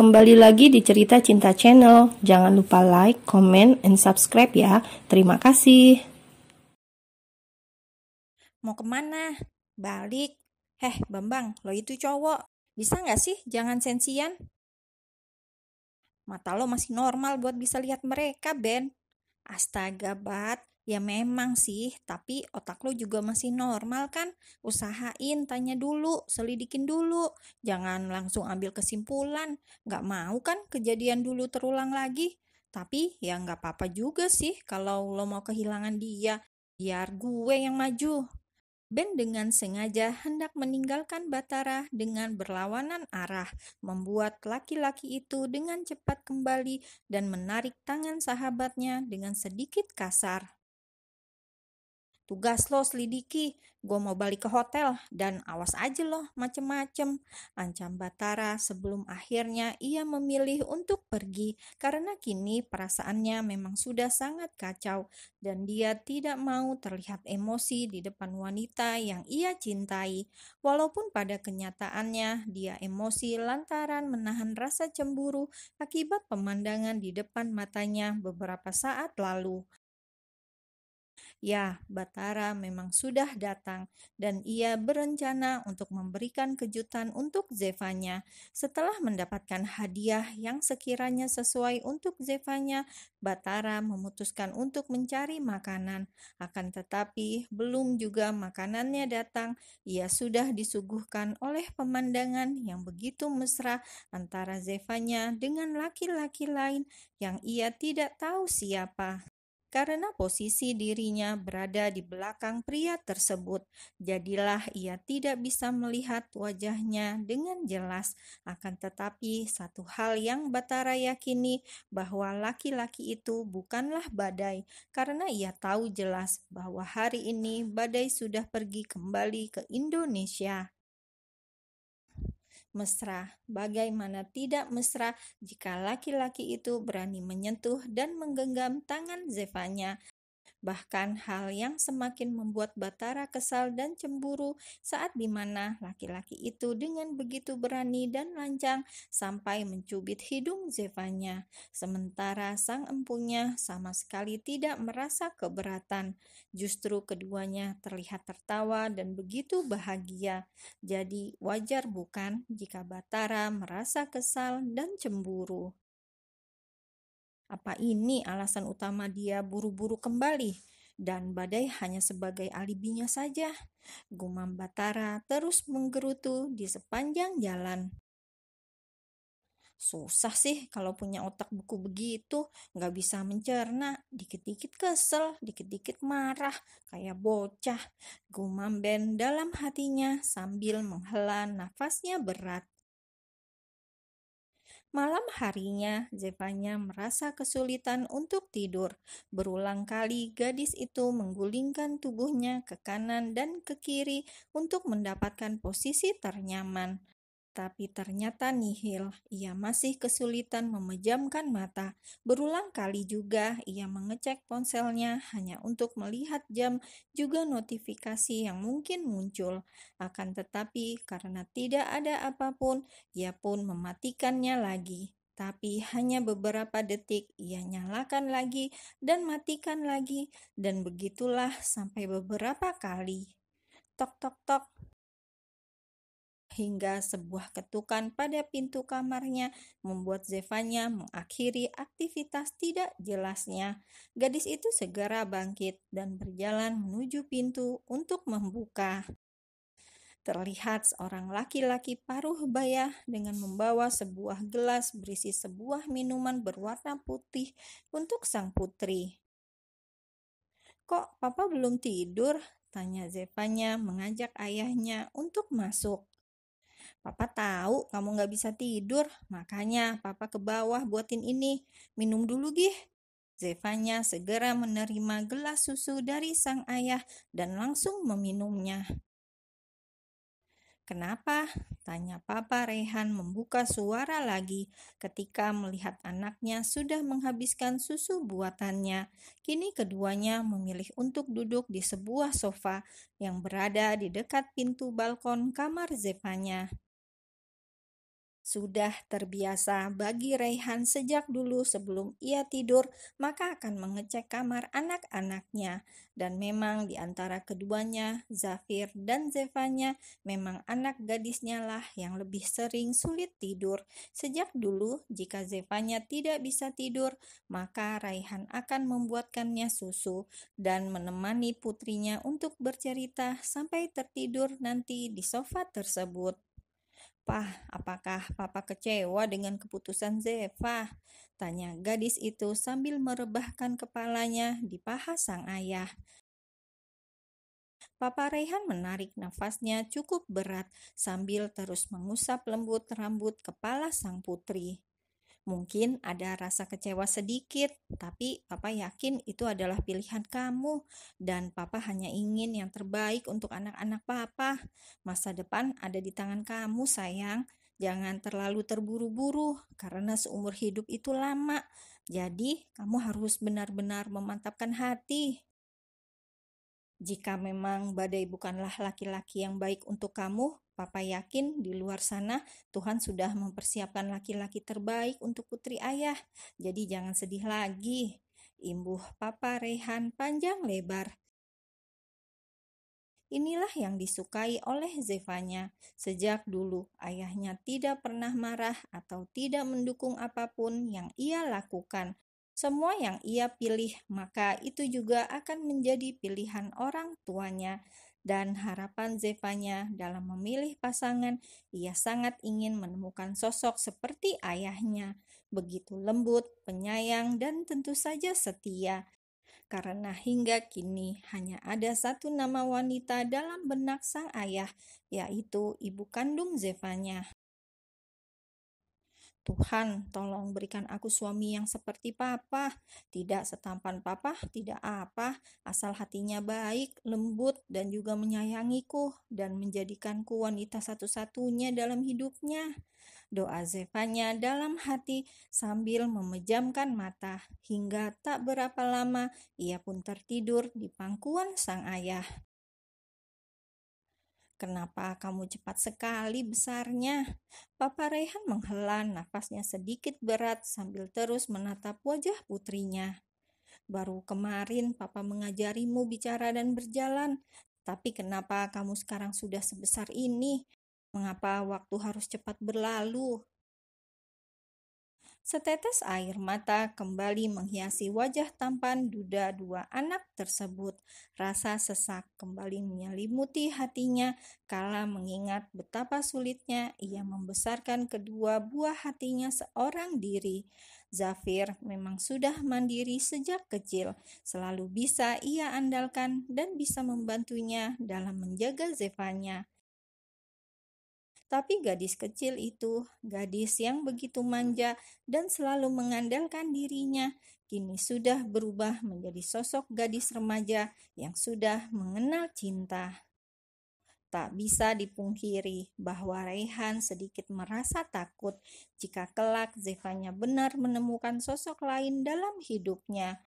kembali lagi di Cerita Cinta Channel. Jangan lupa like, comment, and subscribe ya. Terima kasih. Mau kemana? Balik. Bambang, lo itu cowok. Bisa nggak sih jangan sensian? Mata lo masih normal buat bisa lihat mereka, Ben. Astaga, Bat. Ya memang sih, tapi otak lo juga masih normal kan? Usahain, tanya dulu, selidikin dulu. Jangan langsung ambil kesimpulan. Nggak mau kan kejadian dulu terulang lagi? Tapi ya nggak apa-apa juga sih kalau lo mau kehilangan dia. Biar gue yang maju. Ben dengan sengaja hendak meninggalkan Batara dengan berlawanan arah, membuat laki-laki itu dengan cepat kembali dan menarik tangan sahabatnya dengan sedikit kasar. Tugas lo selidiki, gue mau balik ke hotel dan awas aja loh macem-macem. Ancam Batara sebelum akhirnya ia memilih untuk pergi karena kini perasaannya memang sudah sangat kacau dan dia tidak mau terlihat emosi di depan wanita yang ia cintai. Walaupun pada kenyataannya dia emosi lantaran menahan rasa cemburu akibat pemandangan di depan matanya beberapa saat lalu. Ya, Batara memang sudah datang dan ia berencana untuk memberikan kejutan untuk Zevanya. Setelah mendapatkan hadiah yang sekiranya sesuai untuk Zevanya, Batara memutuskan untuk mencari makanan. Akan tetapi, belum juga makanannya datang, ia sudah disuguhkan oleh pemandangan yang begitu mesra antara Zevanya dengan laki-laki lain yang ia tidak tahu siapa. Karena posisi dirinya berada di belakang pria tersebut, jadilah ia tidak bisa melihat wajahnya dengan jelas. Akan tetapi, satu hal yang Batara yakini bahwa laki-laki itu bukanlah Badai, karena ia tahu jelas bahwa hari ini Badai sudah pergi kembali ke Indonesia. Mesra, bagaimana tidak mesra jika laki-laki itu berani menyentuh dan menggenggam tangan Zevanya. Bahkan hal yang semakin membuat Batara kesal dan cemburu saat dimana laki-laki itu dengan begitu berani dan lancang sampai mencubit hidung Zevanya. Sementara sang empunya sama sekali tidak merasa keberatan. Justru keduanya terlihat tertawa dan begitu bahagia. Jadi wajar bukan jika Batara merasa kesal dan cemburu. Apa ini alasan utama dia buru-buru kembali? Dan Badai hanya sebagai alibinya saja. Gumam Batara terus menggerutu di sepanjang jalan. Susah sih kalau punya otak buku begitu, nggak bisa mencerna, dikit-dikit kesel, dikit-dikit marah, kayak bocah. Gumam Ben dalam hatinya sambil menghela nafasnya berat. Malam harinya, Zevanya merasa kesulitan untuk tidur. Berulang kali gadis itu menggulingkan tubuhnya ke kanan dan ke kiri untuk mendapatkan posisi ternyaman. Tapi ternyata nihil, ia masih kesulitan memejamkan mata. Berulang kali juga ia mengecek ponselnya hanya untuk melihat jam juga notifikasi yang mungkin muncul. Akan tetapi karena tidak ada apapun, ia pun mematikannya lagi. Tapi hanya beberapa detik ia nyalakan lagi dan matikan lagi dan begitulah sampai beberapa kali. Tok tok tok. Hingga sebuah ketukan pada pintu kamarnya membuat Zevanya mengakhiri aktivitas tidak jelasnya. Gadis itu segera bangkit dan berjalan menuju pintu untuk membuka. Terlihat seorang laki-laki paruh baya dengan membawa sebuah gelas berisi sebuah minuman berwarna putih untuk sang putri. "Kok papa belum tidur?" tanya Zevanya mengajak ayahnya untuk masuk. "Papa tahu kamu gak bisa tidur, makanya papa ke bawah buatin ini. Minum dulu gih." Zevanya segera menerima gelas susu dari sang ayah dan langsung meminumnya. "Kenapa?" tanya Papa Rehan membuka suara lagi ketika melihat anaknya sudah menghabiskan susu buatannya. Kini keduanya memilih untuk duduk di sebuah sofa yang berada di dekat pintu balkon kamar Zevanya. Sudah terbiasa bagi Raihan sejak dulu sebelum ia tidur, maka akan mengecek kamar anak-anaknya. Dan memang di antara keduanya, Zafir dan Zevanya, memang anak gadisnya lah yang lebih sering sulit tidur. Sejak dulu, jika Zevanya tidak bisa tidur, maka Raihan akan membuatkannya susu dan menemani putrinya untuk bercerita sampai tertidur nanti di sofa tersebut. Apakah Papa kecewa dengan keputusan Zeva? Tanya gadis itu sambil merebahkan kepalanya di paha sang ayah. Papa Rehan menarik nafasnya cukup berat sambil terus mengusap lembut rambut kepala sang putri. Mungkin ada rasa kecewa sedikit, tapi Papa yakin itu adalah pilihan kamu dan Papa hanya ingin yang terbaik untuk anak-anak Papa. Masa depan ada di tangan kamu, sayang. Jangan terlalu terburu-buru karena seumur hidup itu lama. Jadi, kamu harus benar-benar memantapkan hati. Jika memang badai bukanlah laki-laki yang baik untuk kamu, Papa yakin di luar sana Tuhan sudah mempersiapkan laki-laki terbaik untuk putri ayah. Jadi jangan sedih lagi. Imbuh Papa Rehan panjang lebar. Inilah yang disukai oleh Zevanya. Sejak dulu, ayahnya tidak pernah marah atau tidak mendukung apapun yang ia lakukan. Semua yang ia pilih, maka itu juga akan menjadi pilihan orang tuanya. Dan harapan Zevanya dalam memilih pasangan, ia sangat ingin menemukan sosok seperti ayahnya. Begitu lembut, penyayang, dan tentu saja setia. Karena hingga kini hanya ada satu nama wanita dalam benak sang ayah, yaitu ibu kandung Zevanya. Tuhan, tolong berikan aku suami yang seperti Papa. Tidak setampan Papa, tidak apa, asal hatinya baik, lembut, dan juga menyayangiku, dan menjadikanku wanita satu-satunya dalam hidupnya. Doa Zevanya dalam hati sambil memejamkan mata, hingga tak berapa lama ia pun tertidur di pangkuan sang ayah. Kenapa kamu cepat sekali besarnya? Papa Rehan menghela nafasnya sedikit berat sambil terus menatap wajah putrinya. Baru kemarin Papa mengajarimu bicara dan berjalan, tapi kenapa kamu sekarang sudah sebesar ini? Mengapa waktu harus cepat berlalu? Setetes air mata kembali menghiasi wajah tampan duda dua anak tersebut. Rasa sesak kembali menyelimuti hatinya kala mengingat betapa sulitnya ia membesarkan kedua buah hatinya seorang diri. Zafir memang sudah mandiri sejak kecil, selalu bisa ia andalkan dan bisa membantunya dalam menjaga Zevanya. Tapi gadis kecil itu, gadis yang begitu manja dan selalu mengandalkan dirinya, kini sudah berubah menjadi sosok gadis remaja yang sudah mengenal cinta. Tak bisa dipungkiri bahwa Raihan sedikit merasa takut jika kelak Zevanya benar menemukan sosok lain dalam hidupnya.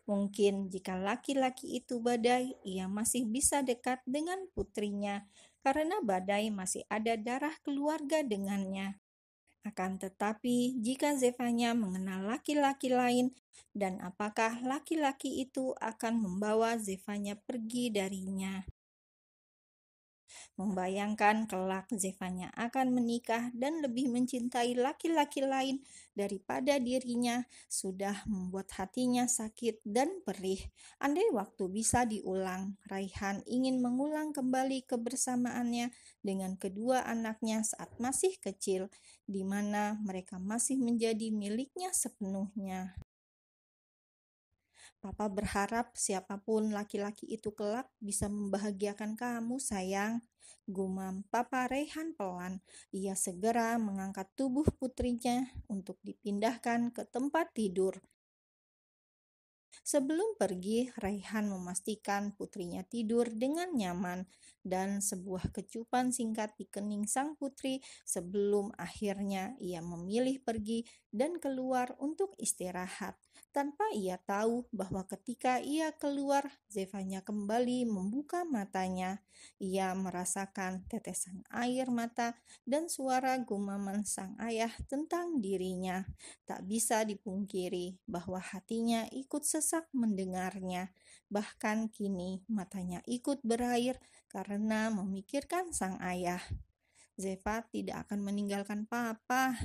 Mungkin jika laki-laki itu badai, ia masih bisa dekat dengan putrinya karena badai masih ada darah keluarga dengannya. Akan tetapi, jika Zevanya mengenal laki-laki lain, dan apakah laki-laki itu akan membawa Zevanya pergi darinya? Membayangkan kelak Zevanya akan menikah dan lebih mencintai laki-laki lain daripada dirinya sudah membuat hatinya sakit dan perih. Andai waktu bisa diulang, Raihan ingin mengulang kembali kebersamaannya dengan kedua anaknya saat masih kecil, di mana mereka masih menjadi miliknya sepenuhnya. Papa berharap siapapun laki-laki itu kelak bisa membahagiakan kamu, sayang. Gumam Papa Rehan pelan. Ia segera mengangkat tubuh putrinya untuk dipindahkan ke tempat tidur. Sebelum pergi, Raihan memastikan putrinya tidur dengan nyaman dan sebuah kecupan singkat di kening sang putri sebelum akhirnya ia memilih pergi dan keluar untuk istirahat. Tanpa ia tahu bahwa ketika ia keluar, Zevanya kembali membuka matanya. Ia merasakan tetesan air mata dan suara gumaman sang ayah tentang dirinya. Tak bisa dipungkiri bahwa hatinya ikut sesak mendengarnya. Bahkan kini matanya ikut berair karena memikirkan sang ayah. Zeva tidak akan meninggalkan papa.